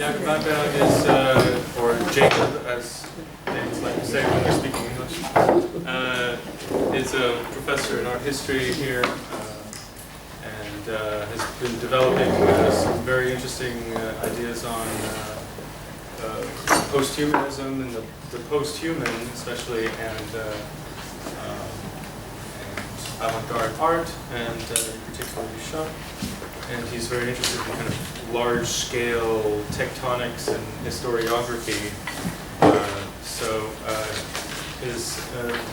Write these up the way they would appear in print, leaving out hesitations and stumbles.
Wamberg is, or Jacob, as Danes like to say when they're speaking English, is a professor in art history here, and has been developing some very interesting ideas on posthumanism and the post-human, especially, and avant-garde art, and particularly Duchamp. And he's very interested in kind of large-scale tectonics and historiography. His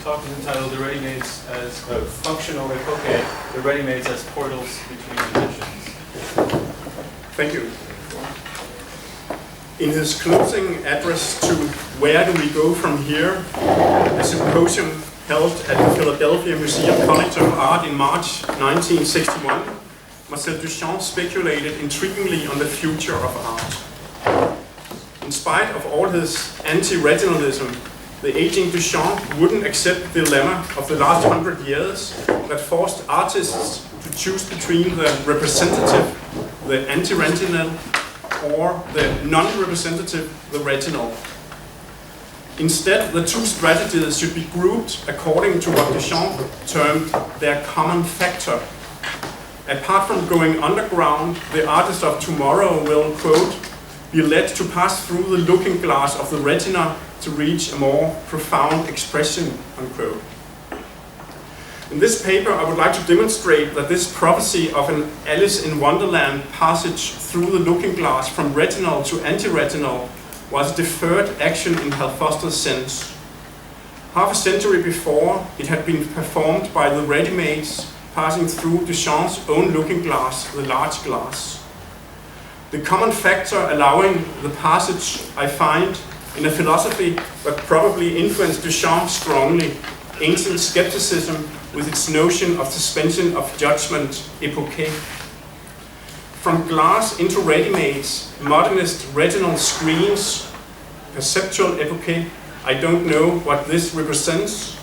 talk is entitled "The Readymades as Functional Epoché: The Readymades as Portals Between Dimensions." Thank you. In his closing address to "Where Do We Go From Here?", a symposium held at the Philadelphia Museum College of Art in March 1961, Marcel Duchamp speculated intriguingly on the future of art. In spite of all his anti-regionalism, the aging Duchamp wouldn't accept the dilemma of the last 100 years that forced artists to choose between the representative, the anti-regional, or the non-representative, the regional. Instead, the two strategies should be grouped according to what Duchamp termed their common factor. Apart from going underground, the artist of tomorrow will, quote, be led to pass through the looking glass of the retina to reach a more profound expression, unquote. In this paper, I would like to demonstrate that this prophecy of an Alice in Wonderland passage through the looking glass from retinal to anti-retinal was a deferred action in Hal Foster's sense. Half a century before, it had been performed by the Readymades, passing through Duchamp's own looking glass, the large glass. The common factor allowing the passage, I find, in a philosophy that probably influenced Duchamp strongly, ancient skepticism with its notion of suspension of judgment, Epoché. From glass into ready-mades, modernist retinal screens, perceptual epoché, I don't know what this represents,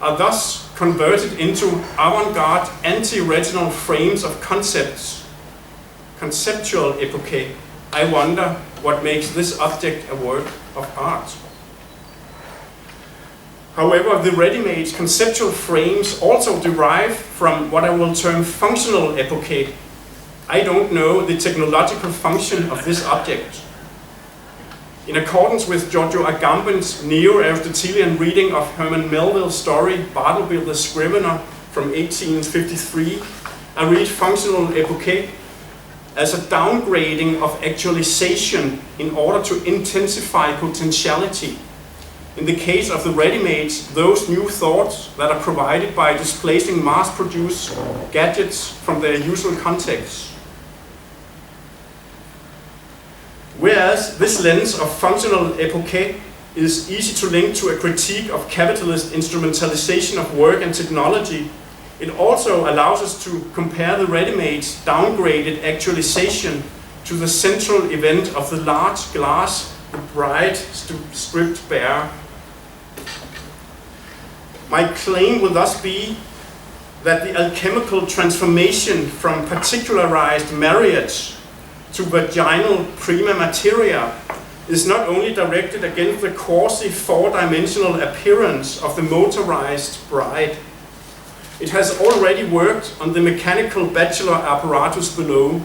are thus converted into avant-garde anti-retinal frames of concepts. Conceptual epoché, I wonder what makes this object a work of art. However, the ready-made conceptual frames also derive from what I will term functional epoché. I don't know the technological function of this object. In accordance with Giorgio Agamben's neo-Aristotelian reading of Herman Melville's story, Bartleby the Scrivener, from 1853, I read functional epoché as a downgrading of actualization in order to intensify potentiality. In the case of the ready-mades, those new thoughts that are provided by displacing mass-produced gadgets from their usual context. Whereas this lens of functional epoché is easy to link to a critique of capitalist instrumentalization of work and technology, it also allows us to compare the ready-mades downgraded actualization to the central event of the large glass, the bride stripped bare. My claim will thus be that the alchemical transformation from particularized marriage to vaginal prima materia is not only directed against the quasi-four-dimensional appearance of the motorized bride. It has already worked on the mechanical bachelor apparatus below.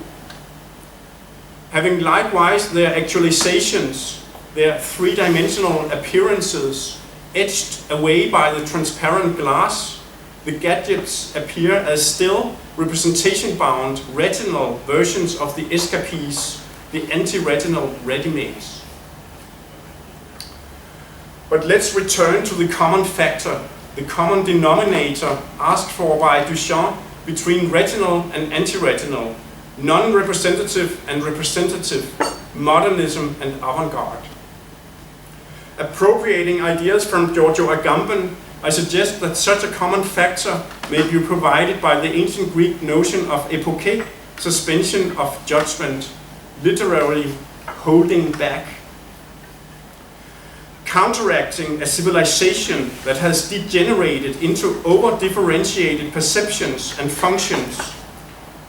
Having likewise their actualizations, their three-dimensional appearances, etched away by the transparent glass, the gadgets appear as still representation-bound retinal versions of the escapees, the anti-retinal ready-mades. But let's return to the common factor, the common denominator asked for by Duchamp between retinal and anti-retinal, non-representative and representative, modernism and avant-garde. Appropriating ideas from Giorgio Agamben, I suggest that such a common factor may be provided by the ancient Greek notion of epoché, suspension of judgment, literally holding back. Counteracting a civilization that has degenerated into over-differentiated perceptions and functions,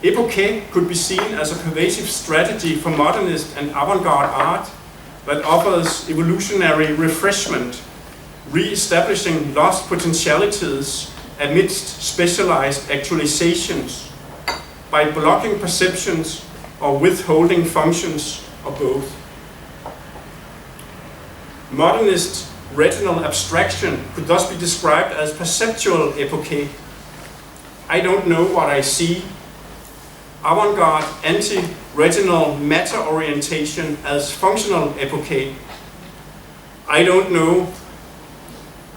Epoché could be seen as a pervasive strategy for modernist and avant-garde art that offers evolutionary refreshment, re-establishing lost potentialities amidst specialized actualizations by blocking perceptions or withholding functions or both. Modernist retinal abstraction could thus be described as perceptual epoché. I don't know what I see. Avant-garde anti-retinal matter orientation as functional epoché. I don't know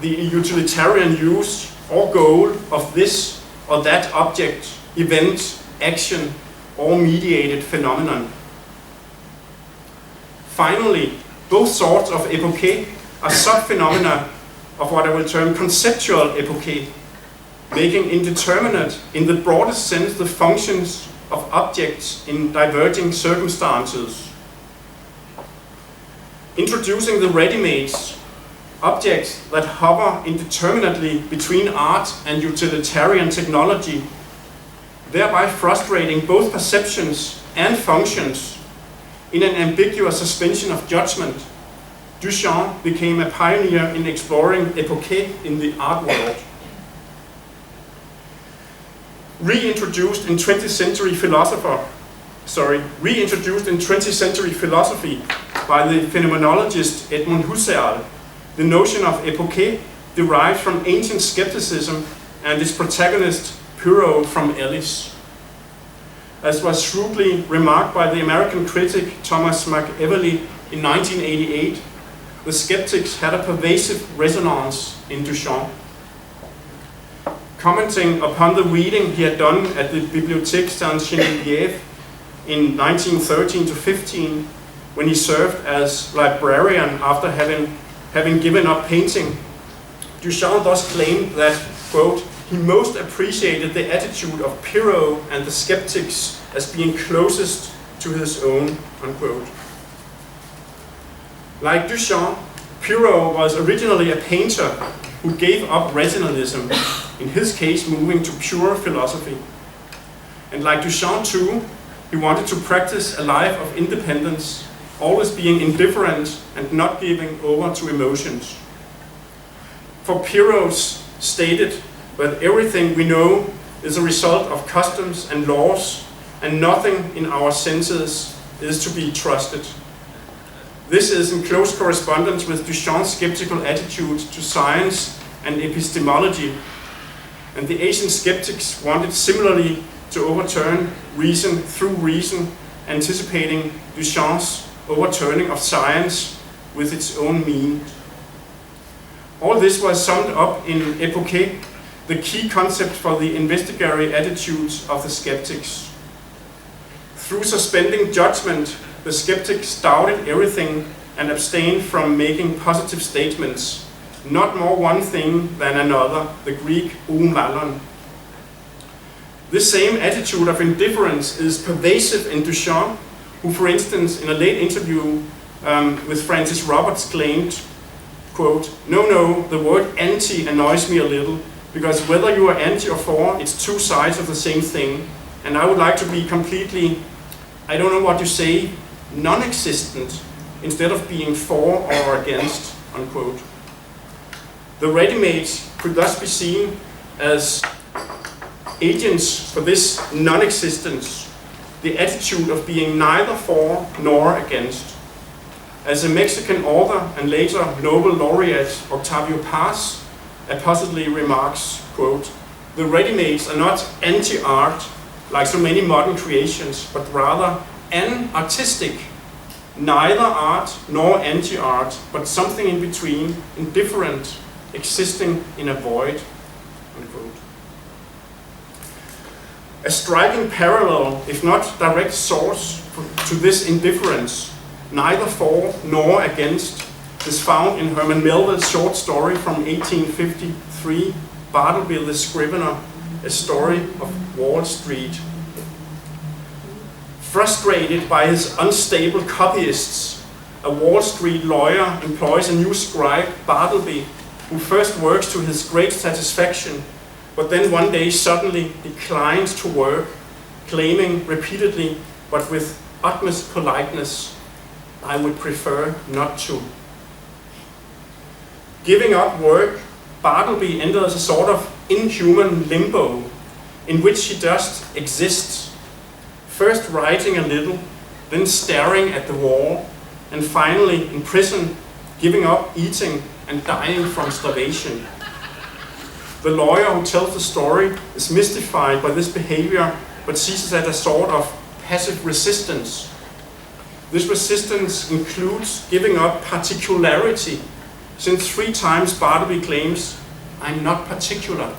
the utilitarian use or goal of this or that object, event, action, or mediated phenomenon. Finally, both sorts of epoché are sub-phenomena of what I will term conceptual epoché, making indeterminate in the broadest sense the functions of objects in diverging circumstances. Introducing the ready-mades, objects that hover indeterminately between art and utilitarian technology, thereby frustrating both perceptions and functions in an ambiguous suspension of judgment. Duchamp became a pioneer in exploring epoché in the art world. Reintroduced in 20th century philosophy by the phenomenologist Edmund Husserl, the notion of epoché derived from ancient skepticism and its protagonist Pyrrho from Ellis. As was shrewdly remarked by the American critic Thomas McEvely in 1988, the skeptics had a pervasive resonance in Duchamp. Commenting upon the reading he had done at the Bibliothèque Sainte-Geneviève in 1913 to 15, when he served as librarian after having given up painting, Duchamp thus claimed that, quote, he most appreciated the attitude of Pyrrho and the skeptics as being closest to his own, unquote. Like Duchamp, Pyrrho was originally a painter who gave up rationalism, in his case moving to pure philosophy. And like Duchamp too, he wanted to practice a life of independence, always being indifferent and not giving over to emotions. For Pyrrho stated that everything we know is a result of customs and laws, and nothing in our senses is to be trusted. This is in close correspondence with Duchamp's skeptical attitude to science and epistemology, and the Asian skeptics wanted similarly to overturn reason through reason, anticipating Duchamp's overturning of science with its own mean. All this was summed up in Epoché, the key concept for the investigatory attitudes of the skeptics. Through suspending judgment, the skeptics doubted everything and abstained from making positive statements, not more one thing than another, the Greek oumallon. This same attitude of indifference is pervasive in Duchamp, who, for instance, in a late interview with Francis Roberts claimed, quote, no, the word anti annoys me a little, because whether you are anti or for, it's two sides of the same thing, and I would like to be completely, I don't know what you say, non-existent, instead of being for or against, unquote. The ready-mades could thus be seen as agents for this non-existence, the attitude of being neither for nor against. As a Mexican author and later Nobel laureate Octavio Paz appositely remarks, quote, the ready-mades are not anti-art like so many modern creations, but rather an-artistic, neither art nor anti-art, but something in between, indifferent, existing in a void, unquote. A striking parallel, if not direct source to this indifference, neither for nor against, is found in Herman Melville's short story from 1853, Bartleby the Scrivener, a story of Wall Street. Frustrated by his unstable copyists, a Wall Street lawyer employs a new scribe, Bartleby, who first works to his great satisfaction, but then one day suddenly declines to work, claiming repeatedly, but with utmost politeness, I would prefer not to. Giving up work, Bartleby enters a sort of inhuman limbo in which she just exists, first writing a little, then staring at the wall, and finally in prison, giving up eating and dying from starvation. The lawyer who tells the story is mystified by this behavior, but sees it as a sort of passive resistance. This resistance includes giving up particularity, since 3 times Bartleby claims, "I'm not particular."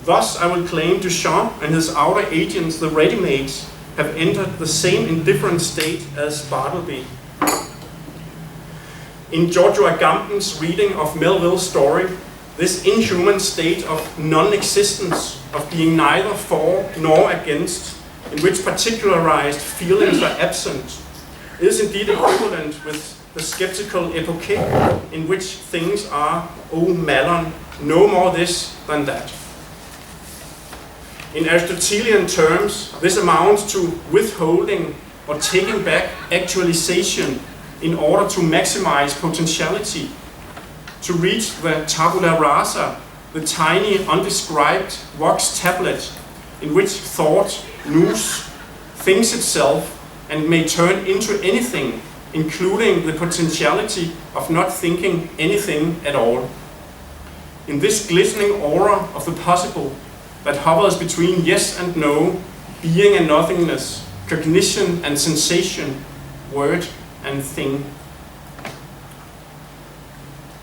Thus, I will claim Duchamp and his outer agents, the Readymades, have entered the same indifferent state as Bartleby. In Giorgio Agamben's reading of Melville's story, this inhuman state of non-existence, of being neither for nor against, in which particularized feelings are absent, is indeed equivalent with the skeptical Epoché, in which things are, oh Malon, no more this than that. In Aristotelian terms, this amounts to withholding or taking back actualization in order to maximize potentiality, to reach the tabula rasa, the tiny, undescribed wax tablet in which thought, nous, thinks itself and may turn into anything, including the potentiality of not thinking anything at all. In this glistening aura of the possible that hovers between yes and no, being and nothingness, cognition and sensation, word and thing.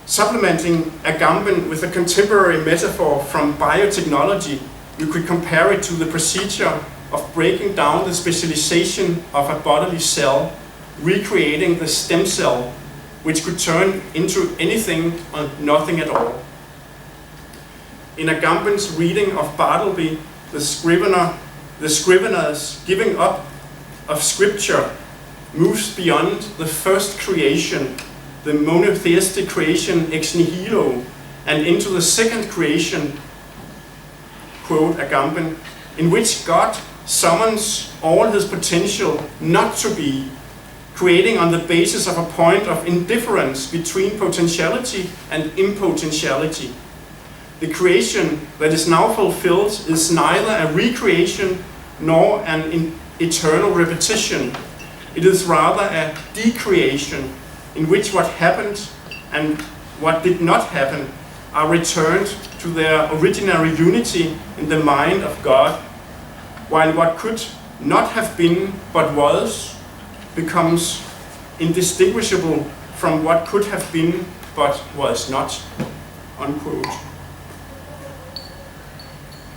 Supplementing Agamben with a contemporary metaphor from biotechnology, you could compare it to the procedure of breaking down the specialization of a bodily cell, recreating the stem cell, which could turn into anything or nothing at all. In Agamben's reading of Bartleby, the scrivener's giving up of scripture moves beyond the first creation, the monotheistic creation ex nihilo, and into the second creation, quote Agamben, in which God summons all his potential not to be, creating on the basis of a point of indifference between potentiality and impotentiality. The creation that is now fulfilled is neither a recreation nor an eternal repetition. It is rather a decreation in which what happened and what did not happen are returned to their original unity in the mind of God, while what could not have been but was becomes indistinguishable from what could have been but was not, unquote.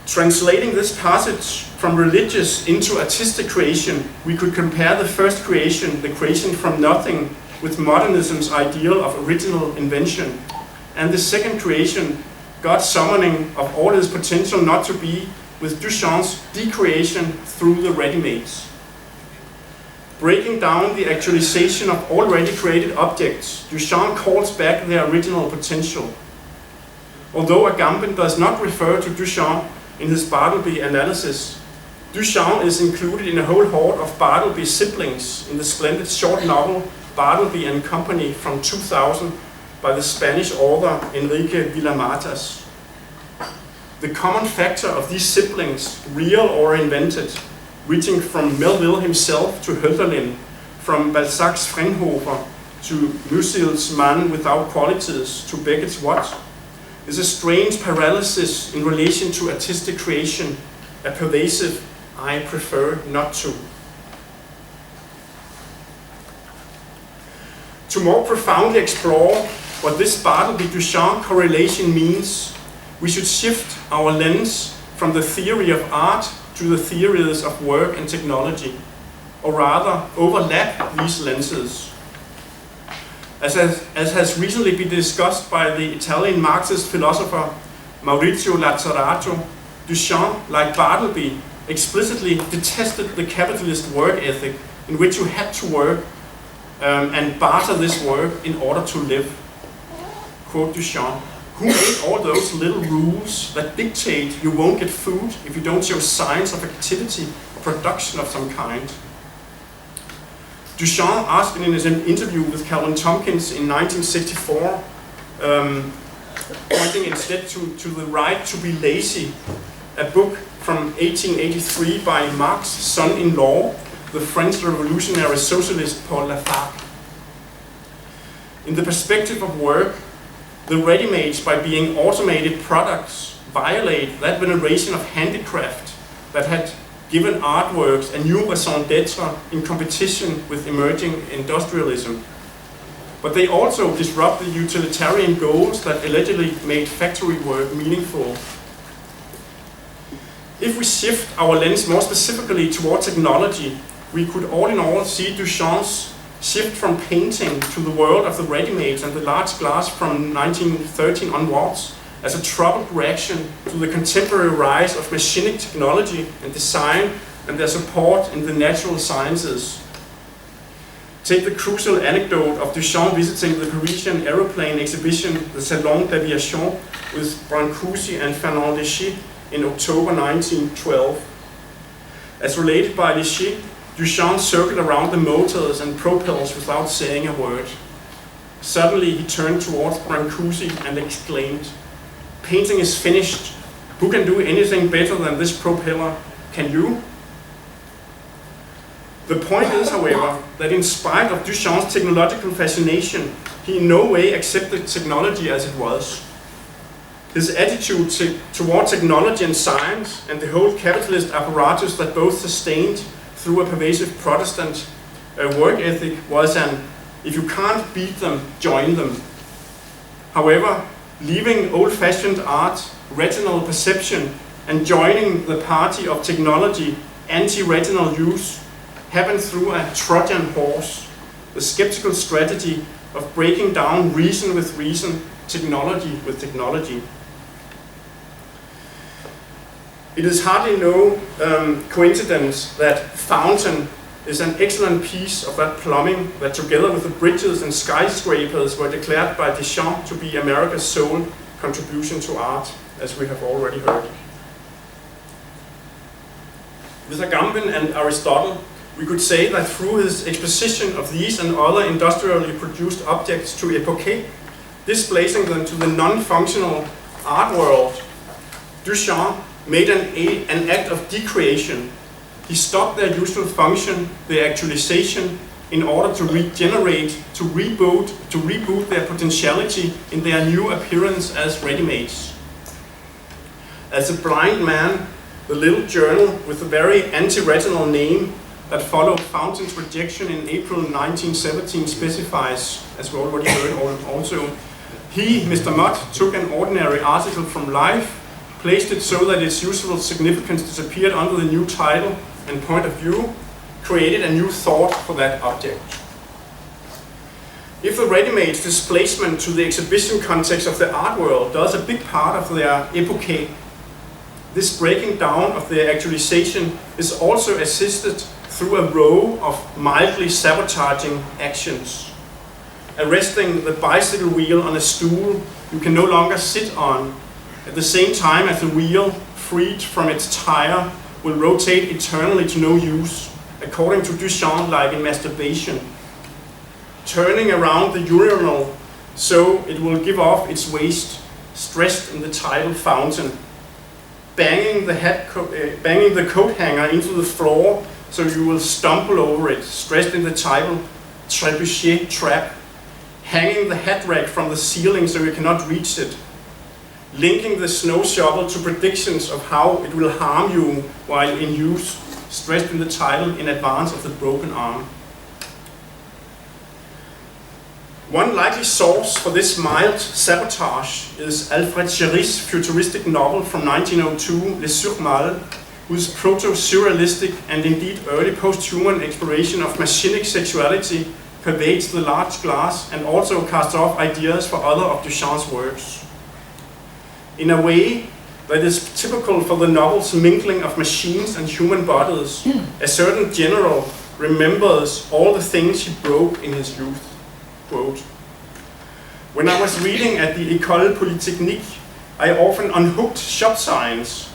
Translating this passage from religious into artistic creation, we could compare the first creation, the creation from nothing, with modernism's ideal of original invention, and the second creation, God's summoning of all his potential not to be, with Duchamp's decreation through the Readymades. Breaking down the actualization of already created objects, Duchamp calls back their original potential. Although Agamben does not refer to Duchamp in his Bartleby analysis, Duchamp is included in a whole horde of Bartleby's siblings in the splendid short novel Bartleby and Company from 2000 by the Spanish author Enrique Villamatas. The common factor of these siblings, real or invented, reaching from Melville himself to Hölderlin, from Balzac's Frenhofer to Musil's Man Without Qualities to Beckett's What, is a strange paralysis in relation to artistic creation, a pervasive I prefer not to. To more profoundly explore what this Bartleby-Duchamp correlation means, we should shift our lens from the theory of art to the theories of work and technology, or rather overlap these lenses. As has recently been discussed by the Italian Marxist philosopher Maurizio Lazzarato, Duchamp, like Bartleby, explicitly detested the capitalist work ethic in which you had to work and barter this work in order to live. Quote Duchamp, Who made all those little rules that dictate you won't get food if you don't show signs of activity or production of some kind? Duchamp asked in his interview with Calvin Tompkins in 1964, pointing instead to The Right to be Lazy, a book from 1883 by Marx's son-in-law, the French revolutionary socialist Paul Lafargue. In the perspective of work, the Readymades, by being automated products, violate that veneration of handicraft that had given artworks a new raison d'etre in competition with emerging industrialism. But they also disrupt the utilitarian goals that allegedly made factory work meaningful. If we shift our lens more specifically toward technology, we could all in all see Duchamp's shift from painting to the world of the ready-mades and the large glass from 1913 onwards as a troubled reaction to the contemporary rise of machinic technology and design and their support in the natural sciences. Take the crucial anecdote of Duchamp visiting the Parisian aeroplane exhibition, the Salon d'Aviation, with Brancusi and Fernand Léger in October 1912. As related by Léger, Duchamp circled around the motors and propellers without saying a word. Suddenly he turned towards Brancusi and exclaimed, "Painting is finished. Who can do anything better than this propeller? Can you?" The point is, however, that in spite of Duchamp's technological fascination, he in no way accepted technology as it was. His attitude toward technology and science and the whole capitalist apparatus that both sustained through a pervasive Protestant work ethic was an, if you can't beat them, join them. However, leaving old-fashioned art, retinal perception, and joining the party of technology, anti-retinal use, happened through a Trojan horse, the skeptical strategy of breaking down reason with reason, technology with technology. It is hardly no coincidence that Fountain is an excellent piece of that plumbing that, together with the bridges and skyscrapers, were declared by Duchamp to be America's sole contribution to art, as we have already heard. With Agamben and Aristotle, we could say that through his exposition of these and other industrially produced objects to Epoché, displacing them to the non-functional art world, Duchamp made an act of decreation. He stopped their useful function, their actualization, in order to regenerate, to reboot their potentiality in their new appearance as ready-mades. As a blind man, the little journal with the very anti-retinal name that followed Fountain's rejection in April 1917 specifies, as we already heard also, he, Mr. Mott, took an ordinary article from life, placed it so that its useful significance disappeared under the new title and point of view, created a new thought for that object. If the ready-made displacement to the exhibition context of the art world does a big part of their epoche, this breaking down of their actualization is also assisted through a row of mildly sabotaging actions. Arresting the bicycle wheel on a stool you can no longer sit on, at the same time as the wheel, freed from its tire, will rotate eternally to no use, according to Duchamp, like in masturbation. Turning around the urinal so it will give off its waste, stressed in the title Fountain. Banging the coat hanger into the floor so you will stumble over it, stressed in the title Trebuchet Trap. Hanging the hat rack from the ceiling so you cannot reach it. Linking the snow shovel to predictions of how it will harm you while in use, stressed in the title In Advance of the Broken Arm. One likely source for this mild sabotage is Alfred Chéry's futuristic novel from 1902, Les Surmales, whose proto-surrealistic and indeed early post-human exploration of machinic sexuality pervades the large glass and also casts off ideas for other of Duchamp's works. In a way that is typical for the novel's mingling of machines and human bodies, a certain general remembers all the things he broke in his youth. Quote, When I was reading at the École Polytechnique, I often unhooked shop signs,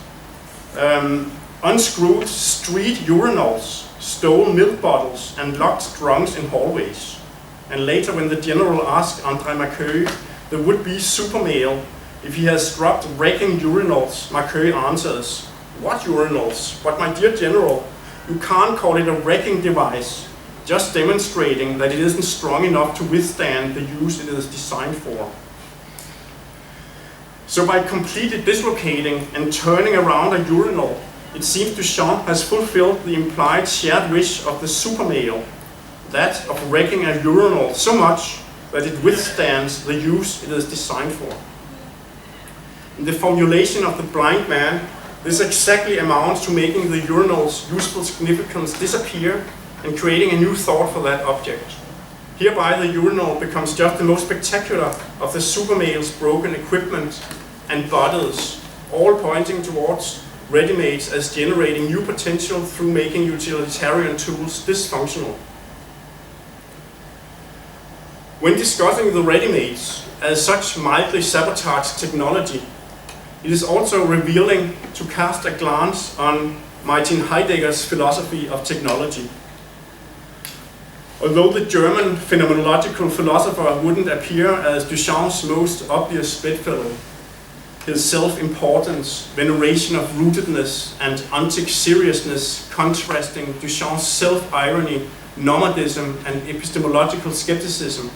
unscrewed street urinals, stole milk bottles and locked drunks in hallways. And later when the general asked André Marqueux, the would-be super male, if he has dropped wrecking urinals, Marqueux answers, "What urinals? But my dear general, you can't call it a wrecking device, just demonstrating that it isn't strong enough to withstand the use it is designed for." So by completely dislocating and turning around a urinal, it seems Duchamp has fulfilled the implied shared wish of the super male, that of wrecking a urinal so much that it withstands the use it is designed for. In the formulation of the blind man, this exactly amounts to making the urinal's useful significance disappear and creating a new thought for that object. Hereby the urinal becomes just the most spectacular of the supermale's broken equipment and bodies, all pointing towards Readymades as generating new potential through making utilitarian tools dysfunctional. When discussing the Readymades as such mildly sabotaged technology, it is also revealing to cast a glance on Martin Heidegger's philosophy of technology. Although the German phenomenological philosopher wouldn't appear as Duchamp's most obvious bedfellow, his self-importance, veneration of rootedness, and antic seriousness contrasting Duchamp's self-irony, nomadism, and epistemological skepticism,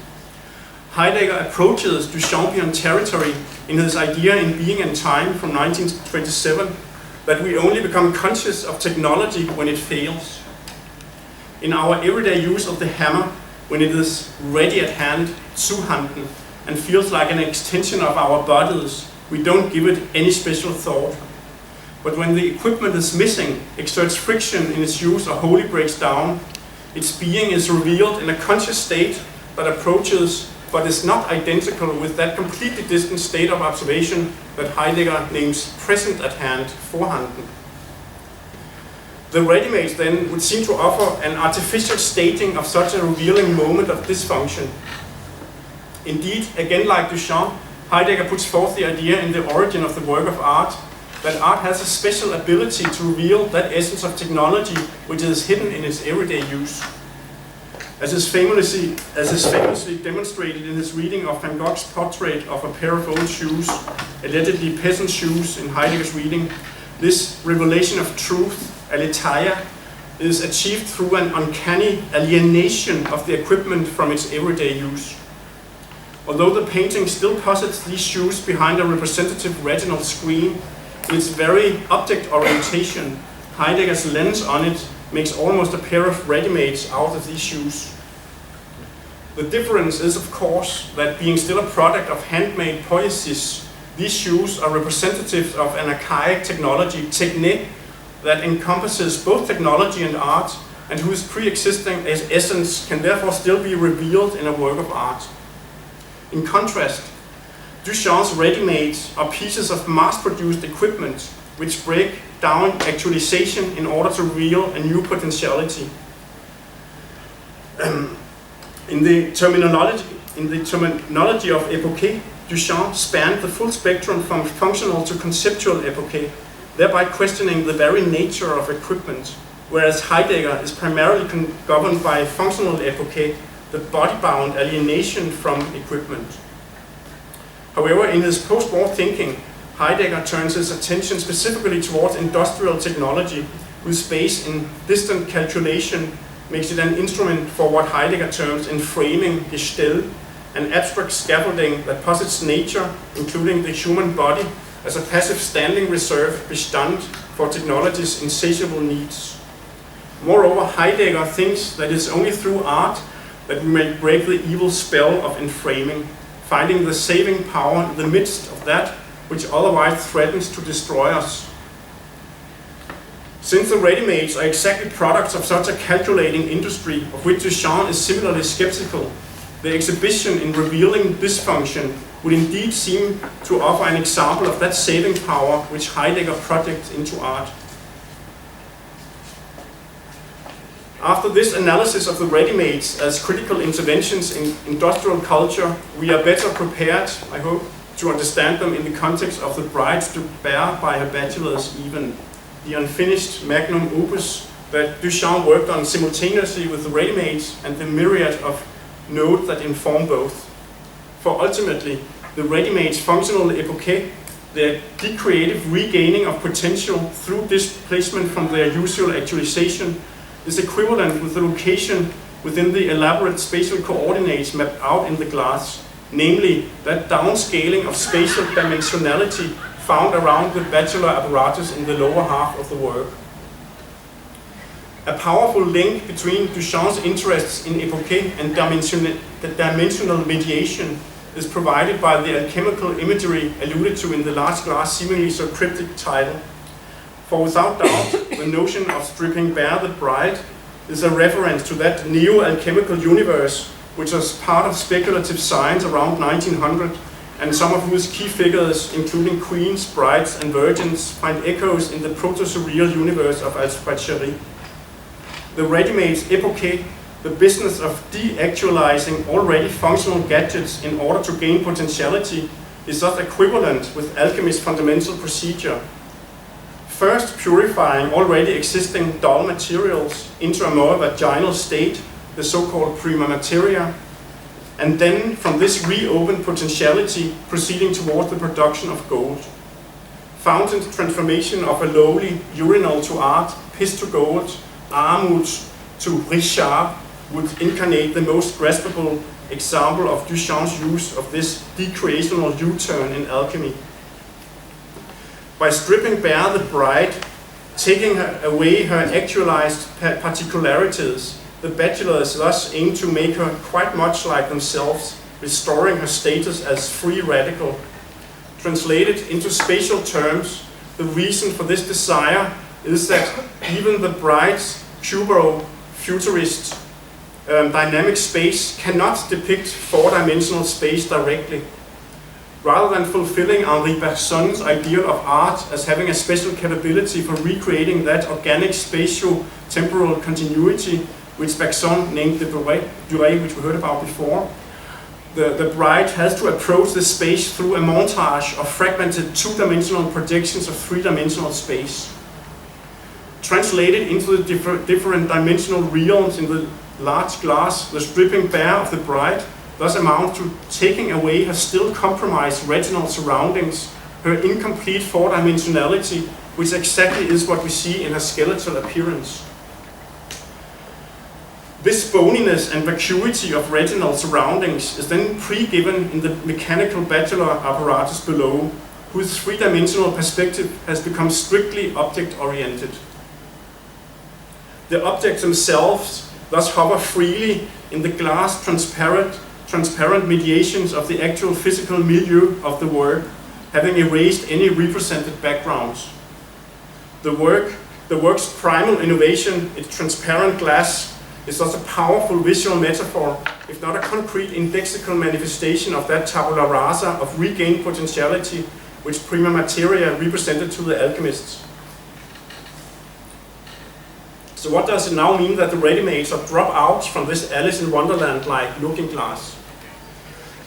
Heidegger approaches Duchampian territory in his idea in Being and Time from 1927 that we only become conscious of technology when it fails. In our everyday use of the hammer, when it is ready at hand, zuhanden, and feels like an extension of our bodies, we don't give it any special thought. But when the equipment is missing, exerts friction in its use or wholly breaks down, its being is revealed in a conscious state that approaches but is not identical with that completely distant state of observation that Heidegger names present at hand, vorhanden. The Readymades then would seem to offer an artificial stating of such a revealing moment of dysfunction. Indeed, again like Duchamp, Heidegger puts forth the idea in the origin of the work of art that art has a special ability to reveal that essence of technology which is hidden in its everyday use. As is famously demonstrated in his reading of Van Gogh's portrait of a pair of old shoes, allegedly peasant shoes in Heidegger's reading, this revelation of truth, aletheia, is achieved through an uncanny alienation of the equipment from its everyday use. Although the painting still posits these shoes behind a representative retinal screen, in its very object orientation, Heidegger's lens on it makes almost a pair of Readymades out of these shoes. The difference is, of course, that being still a product of handmade poiesis, these shoes are representatives of an archaic technology, techne, that encompasses both technology and art, and whose pre-existing essence can therefore still be revealed in a work of art. In contrast, Duchamp's Readymades are pieces of mass-produced equipment which break down actualization in order to reveal a new potentiality. In the terminology of Epoché, Duchamp spanned the full spectrum from functional to conceptual epoché, thereby questioning the very nature of equipment, whereas Heidegger is primarily governed by functional epoché, the body-bound alienation from equipment. However, in his post-war thinking, Heidegger turns his attention specifically towards industrial technology, whose base in distant calculation makes it an instrument for what Heidegger terms enframing, Gestell, an abstract scaffolding that posits nature, including the human body, as a passive standing reserve, Bestand, for technology's insatiable needs. Moreover, Heidegger thinks that it's only through art that we may break the evil spell of enframing, finding the saving power in the midst of that which otherwise threatens to destroy us. Since the Readymades are exactly products of such a calculating industry, of which Duchamp is similarly skeptical, the exhibition in revealing dysfunction would indeed seem to offer an example of that saving power which Heidegger projects into art. After this analysis of the ready-mades as critical interventions in industrial culture, we are better prepared, I hope, to understand them in the context of the bride to bear by her bachelor's even, the unfinished magnum opus that Duchamp worked on simultaneously with the ready-mades and the myriad of notes that inform both. For ultimately, the ready-mades functional epoché, the decreative regaining of potential through displacement from their usual actualization, is equivalent with the location within the elaborate spatial coordinates mapped out in the glass, namely that downscaling of spatial dimensionality found around the bachelor apparatus in the lower half of the work. A powerful link between Duchamp's interests in epoché and dimensional mediation is provided by the alchemical imagery alluded to in the large glass seemingly so cryptic title. For without doubt, the notion of stripping bare the bride is a reference to that neo-alchemical universe which was part of speculative science around 1900, and some of whose key figures, including queens, brides, and virgins, find echoes in the proto-surreal universe of Alfred Jarry. The ready-mades epoché, the business of de-actualizing already functional gadgets in order to gain potentiality, is thus equivalent with alchemy's fundamental procedure. First purifying already existing dull materials into a more vaginal state, the so-called prima materia, and then from this reopened potentiality proceeding towards the production of gold. Fountain's transformation of a lowly urinal to art, piss to gold, armut to Richard would incarnate the most graspable example of Duchamp's use of this decreational U-turn in alchemy. By stripping bare the bride, taking away her actualized particularities, the bachelors thus aim to make her quite much like themselves, restoring her status as free radical. Translated into spatial terms, the reason for this desire is that even the bride's cubero-futurist dynamic space cannot depict four-dimensional space directly. Rather than fulfilling Henri Bergson's ideal of art as having a special capability for recreating that organic spatio-temporal continuity which Bergson named the durée, which we heard about before, the bride has to approach the space through a montage of fragmented two-dimensional projections of three-dimensional space. Translated into the different dimensional realms in the large glass, the stripping bare of the bride thus amounts to taking away her still compromised retinal surroundings, her incomplete four-dimensionality, which exactly is what we see in her skeletal appearance. This boniness and vacuity of retinal surroundings is then pre-given in the mechanical bachelor apparatus below, whose three-dimensional perspective has become strictly object-oriented. The objects themselves thus hover freely in the glass transparent mediations of the actual physical milieu of the work, having erased any represented backgrounds. The work's primal innovation, its transparent glass, is thus a powerful visual metaphor, if not a concrete indexical manifestation of that tabula rasa of regained potentiality which prima materia represented to the alchemists. So what does it now mean that the ready-mades are dropouts from this Alice in Wonderland-like looking glass?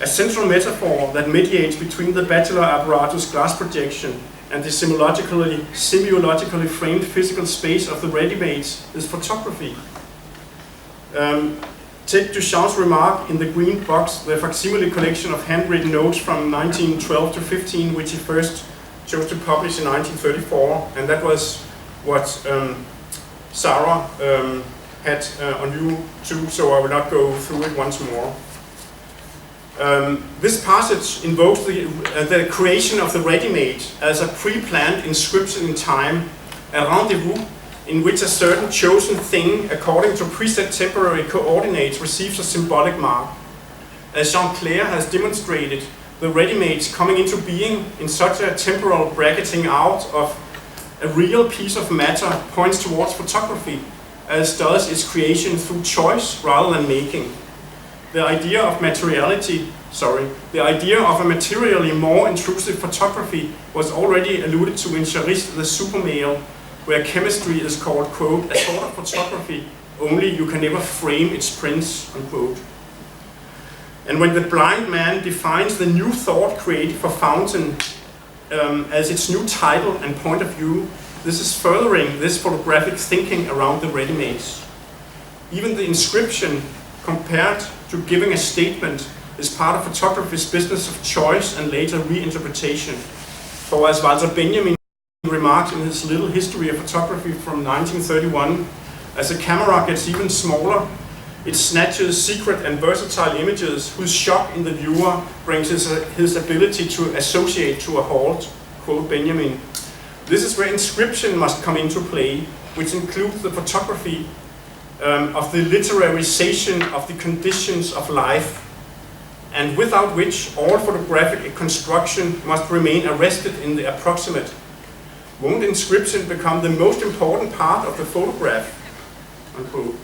A central metaphor that mediates between the bachelor apparatus glass projection and the semiologically framed physical space of the ready-mades is photography. Take Duchamp's remark in the green box, the facsimile collection of handwritten notes from 1912 to 15, which he first chose to publish in 1934, and that was what Sarah had on YouTube, so I will not go through it once more. This passage invokes the creation of the ready-made as a pre-planned inscription in time, a rendezvous in which a certain chosen thing, according to preset temporary coordinates, receives a symbolic mark. As Jean-Claire has demonstrated, the ready-mades coming into being in such a temporal bracketing out of a real piece of matter points towards photography, as does its creation through choice rather than making. The idea of a materially more intrusive photography was already alluded to in Jarry's The Super Male, where chemistry is called, quote, a sort of photography only you can never frame its prints, unquote. And when the blind man defines the new thought created for Fountain as its new title and point of view, this is furthering this photographic thinking around the Readymades. Even the inscription, compared to giving a statement, is part of photography's business of choice and later reinterpretation. For as Walter Benjamin remarked in his little history of photography from 1931, as a camera gets even smaller, it snatches secret and versatile images whose shock in the viewer brings his ability to associate to a halt, quote Benjamin. This is where inscription must come into play, which includes the photography of the literarization of the conditions of life, and without which all photographic construction must remain arrested in the approximate. Won't inscription become the most important part of the photograph? Unquote.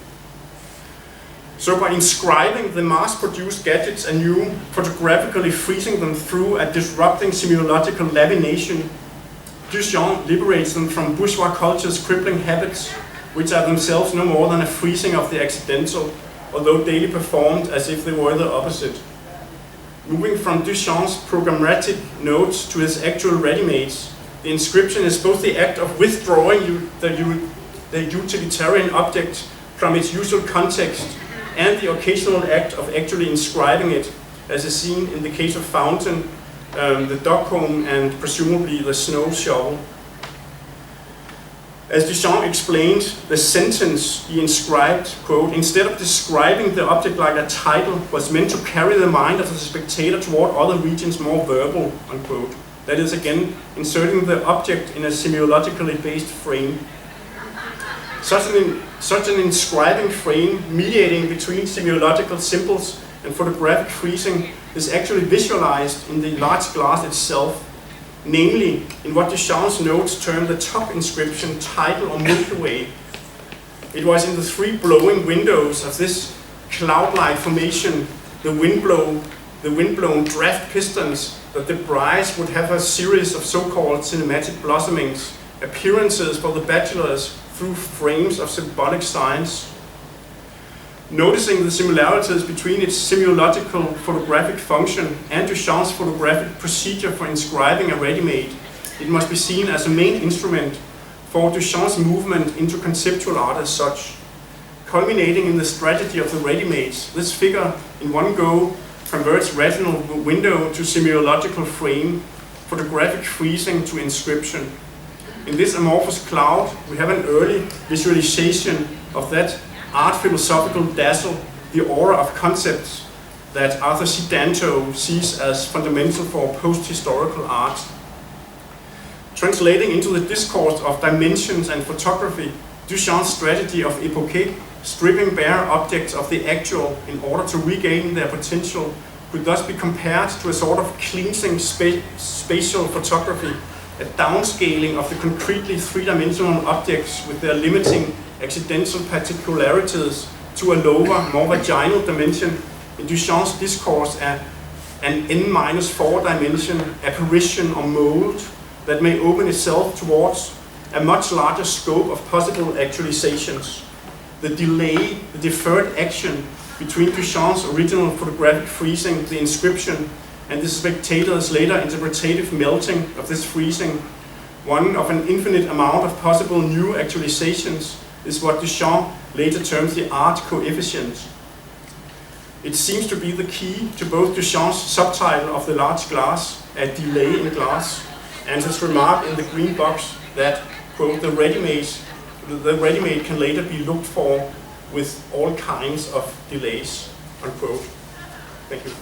So by inscribing the mass-produced gadgets anew, photographically freezing them through a disrupting semiological lamination, Duchamp liberates them from bourgeois culture's crippling habits, which are themselves no more than a freezing of the accidental, although daily performed as if they were the opposite. Moving from Duchamp's programmatic notes to his actual ready-mades, the inscription is both the act of withdrawing the utilitarian object from its usual context and the occasional act of actually inscribing it, as is seen in the case of Fountain, the dog comb, and presumably the snow shovel. As Duchamp explained, the sentence he inscribed, quote, instead of describing the object like a title, was meant to carry the mind of the spectator toward other regions more verbal, unquote. That is, again, inserting the object in a semiologically based frame. Such an inscribing frame, mediating between semiological symbols and photographic freezing, is actually visualized in the large glass itself, namely in what Duchamp's notes term the top inscription, title or Milky Way. It was in the three blowing windows of this cloud-like formation, the wind-blown draft pistons, that the brides would have a series of so-called cinematic blossomings, appearances for the bachelors through frames of symbolic science. Noticing the similarities between its semiological photographic function and Duchamp's photographic procedure for inscribing a ready-made, it must be seen as a main instrument for Duchamp's movement into conceptual art as such. Culminating in the strategy of the ready-mades, this figure in one go converts retinal window to semiological frame, photographic freezing to inscription. In this amorphous cloud, we have an early visualization of that art philosophical dazzle, the aura of concepts that Arthur C. Danto sees as fundamental for post-historical art. Translating into the discourse of dimensions and photography, Duchamp's strategy of Epoché, stripping bare objects of the actual in order to regain their potential, could thus be compared to a sort of cleansing spatial photography, a downscaling of the concretely three-dimensional objects with their limiting accidental particularities to a lower, more vaginal dimension. In Duchamp's discourse, an N-4 dimension, apparition or mold that may open itself towards a much larger scope of possible actualizations. The delay, the deferred action between Duchamp's original photographic freezing, the inscription, and the spectator's later interpretative melting of this freezing, one of an infinite amount of possible new actualizations, is what Duchamp later terms the art coefficient. It seems to be the key to both Duchamp's subtitle of the large glass, a delay in glass, and his remark in the green box that, quote, the ready-made can later be looked for with all kinds of delays, unquote. Thank you.